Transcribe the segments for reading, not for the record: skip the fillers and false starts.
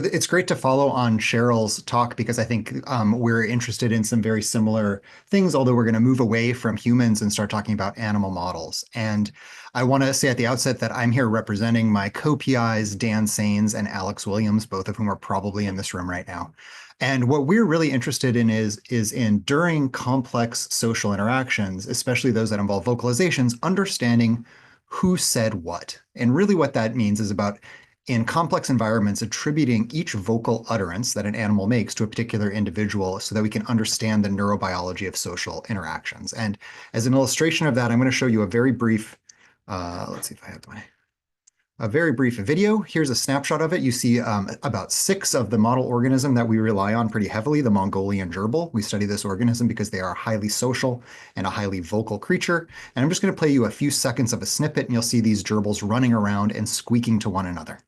It's great to follow on Cheryl's talk because I think we're interested in some very similar things, although we're going to move away from humans and start talking about animal models. And I want to say at the outset that I'm here representing my co-PIs, Dan Saines and Alex Williams, both of whom are probably in this room right now. And what we're really interested in is in during complex social interactions, especially those that involve vocalizations, understanding who said what. And really what that means is about in complex environments, attributing each vocal utterance that an animal makes to a particular individual so that we can understand the neurobiology of social interactions. And as an illustration of that, I'm going to show you a very brief, let's see if I have a very brief video. Here's a snapshot of it. You see about 6 of the model organism that we rely on pretty heavily, the Mongolian gerbil. We study this organism because they are highly social and a highly vocal creature. And I'm just going to play you a few seconds of a snippet, and you'll see these gerbils running around and squeaking to one another.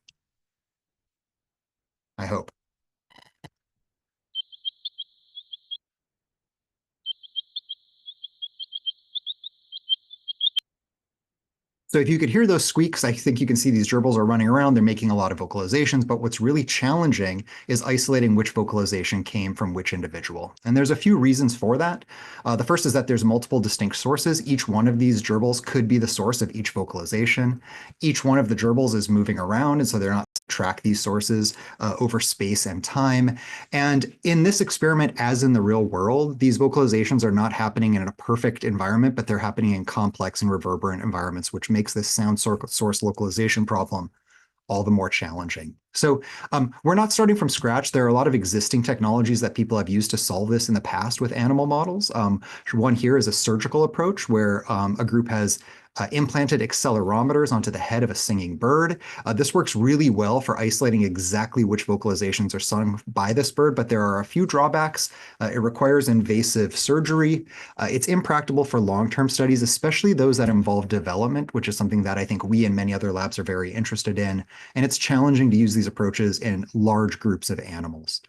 I hope. So if you could hear those squeaks, I think you can see these gerbils are running around. They're making a lot of vocalizations, but what's really challenging is isolating which vocalization came from which individual. And there's a few reasons for that. The first is that there's multiple distinct sources. Each one of these gerbils could be the source of each vocalization. Each one of the gerbils is moving around, and so they're not track these sources over space and time. And in this experiment, as in the real world, these vocalizations are not happening in a perfect environment, but they're happening in complex and reverberant environments, which makes this sound source localization problem all the more challenging. So we're not starting from scratch. There are a lot of existing technologies that people have used to solve this in the past with animal models. One here is a surgical approach where a group has implanted accelerometers onto the head of a singing bird. This works really well for isolating exactly which vocalizations are sung by this bird, but there are a few drawbacks. It requires invasive surgery. It's impractical for long-term studies, especially those that involve development, which is something that I think we and many other labs are very interested in. And it's challenging to use these approaches in large groups of animals.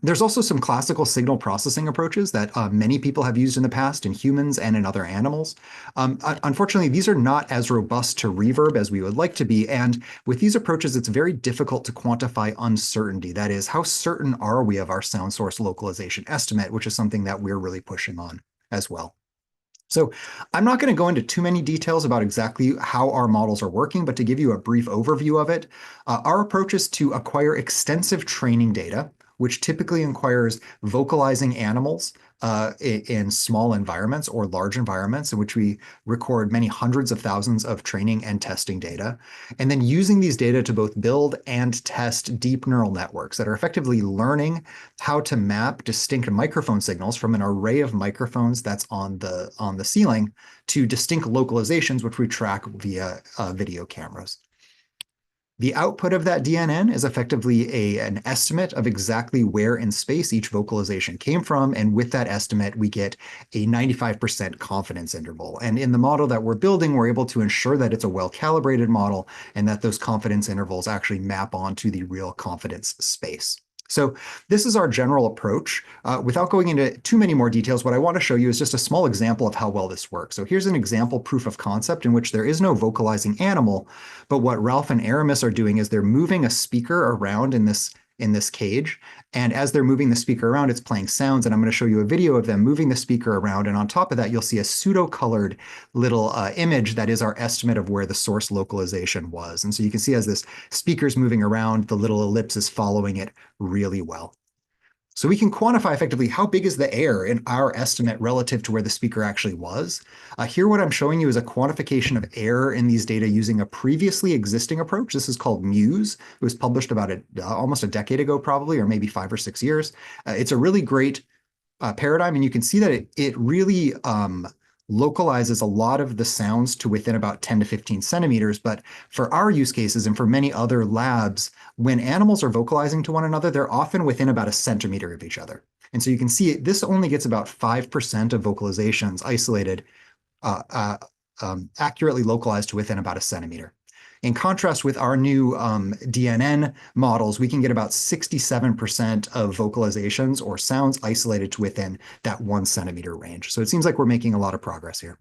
There's also some classical signal processing approaches that many people have used in the past in humans and in other animals. Unfortunately, these are not as robust to reverb as we would like to be. And with these approaches, it's very difficult to quantify uncertainty. That is, how certain are we of our sound source localization estimate, which is something that we're really pushing on as well. So I'm not going to go into too many details about exactly how our models are working, but to give you a brief overview of it, our approach is to acquire extensive training data, which typically requires vocalizing animals in small environments or large environments in which we record many hundreds of thousands of training and testing data, and then using these data to both build and test deep neural networks that are effectively learning how to map distinct microphone signals from an array of microphones that's on the ceiling to distinct localizations, which we track via video cameras. The output of that DNN is effectively an estimate of exactly where in space each vocalization came from. And with that estimate, we get a 95% confidence interval. And in the model that we're building, we're able to ensure that it's a well-calibrated model and that those confidence intervals actually map onto the real confidence space. So this is our general approach. Without going into too many more details, what I want to show you is just a small example of how well this works. So here's an example proof of concept in which there is no vocalizing animal, but what Ralph and Aramis are doing is they're moving a speaker around in this cage. And as they're moving the speaker around, it's playing sounds. And I'm going to show you a video of them moving the speaker around. And on top of that, you'll see a pseudo-colored little image that is our estimate of where the source localization was. And so you can see as this speaker's moving around, the little ellipse is following it really well. So we can quantify effectively how big is the error in our estimate relative to where the speaker actually was. Here, what I'm showing you is a quantification of error in these data using a previously existing approach. This is called Muse. It was published about almost a decade ago, probably, or maybe 5 or 6 years. It's a really great paradigm, and you can see that it really localizes a lot of the sounds to within about 10 to 15 centimeters. But for our use cases and for many other labs, when animals are vocalizing to one another, they're often within about a centimeter of each other. And so you can see this only gets about 5% of vocalizations isolated, accurately localized to within about a centimeter. In contrast with our new DNN models, we can get about 67% of vocalizations or sounds isolated to within that 1 centimeter range. So it seems like we're making a lot of progress here.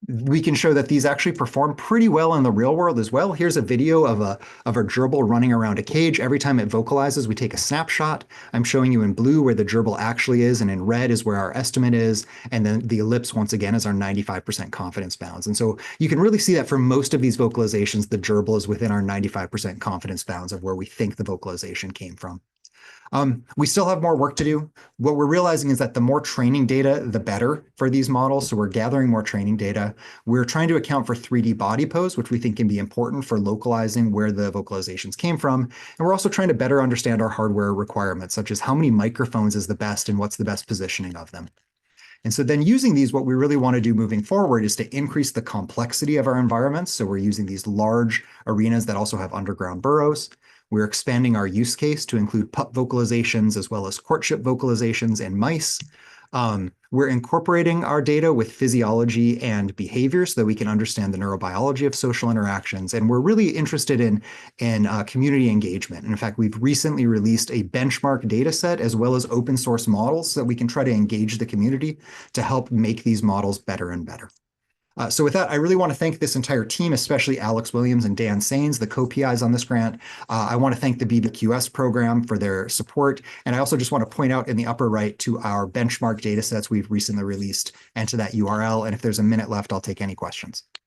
We can show that these actually perform pretty well in the real world as well. Here's a video of a gerbil running around a cage. Every time it vocalizes, we take a snapshot. I'm showing you in blue where the gerbil actually is, and in red is where our estimate is. And then the ellipse, once again, is our 95% confidence bounds. And so you can really see that for most of these vocalizations, the gerbil is within our 95% confidence bounds of where we think the vocalization came from. We still have more work to do. What we're realizing is that the more training data, the better for these models. So we're gathering more training data. We're trying to account for 3D body pose, which we think can be important for localizing where the vocalizations came from. And we're also trying to better understand our hardware requirements, such as how many microphones is the best and what's the best positioning of them. And so then using these, what we really want to do moving forward is to increase the complexity of our environments. So we're using these large arenas that also have underground burrows. We're expanding our use case to include pup vocalizations as well as courtship vocalizations and mice. We're incorporating our data with physiology and behavior so that we can understand the neurobiology of social interactions. And we're really interested in community engagement. And in fact, we've recently released a benchmark data set as well as open source models so that we can try to engage the community to help make these models better and better. So with that, I really want to thank this entire team, especially Alex Williams and Dan Sains, the co-PIs on this grant. I want to thank the BBQS program for their support. And I also just want to point out in the upper right to our benchmark data sets we've recently released and to that URL. And if there's a minute left, I'll take any questions.